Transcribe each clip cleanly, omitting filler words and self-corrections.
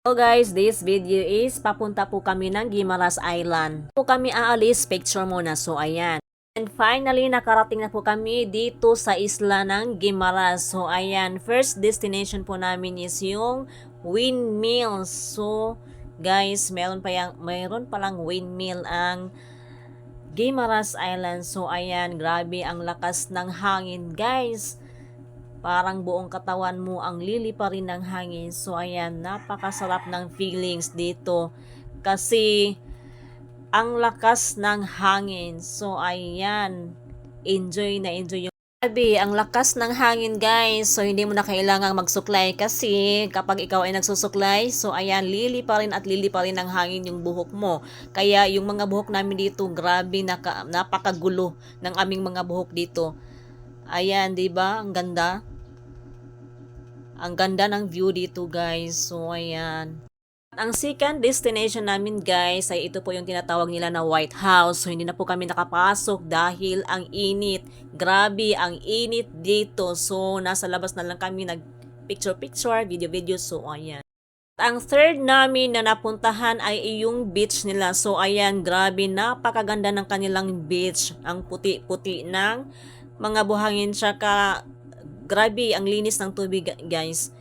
So guys, this video is papunta po kami ng Guimaras Island. Po kami aalis, picture muna. So ayan. And finally, nakarating na po kami dito sa isla ng Guimaras. So ayan, first destination po namin is yung windmills. So guys, mayroon palang windmill ang Guimaras Island. So ayan, grabe ang lakas ng hangin guys. Parang buong katawan mo ang liliparin ng hangin. So ayan, napakasarap ng feelings dito. Kasi ang lakas ng hangin. So ayan, enjoy na enjoy yung grabe, ang lakas ng hangin guys. So hindi mo na kailangang magsuklay kasi kapag ikaw ay nagsusuklay, so ayan, liliparin at liliparin ng hangin yung buhok mo. Kaya yung mga buhok namin dito, grabe, napakagulo ng aming mga buhok dito. Ayan, 'di ba? Ang ganda. Ang ganda ng view dito guys. So ayan. Ang second destination namin guys ay ito po yung tinatawag nila na White House. So hindi na po kami nakapasok dahil ang init. Grabe ang init dito. So nasa labas na lang kami nag picture, video. So ayan. Ang third namin na napuntahan ay yung beach nila. So ayan, grabe, napakaganda ng kanilang beach. Ang puti-puti ng mga buhangin, tsaka grabe ang linis ng tubig guys.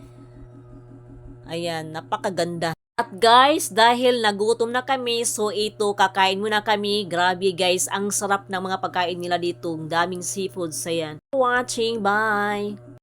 Ayan, napakaganda. At guys, dahil nagutom na kami, so ito, kakain muna kami. Grabe guys, ang sarap ng mga pagkain nila dito. Daming seafoods, ayan. Watching, bye!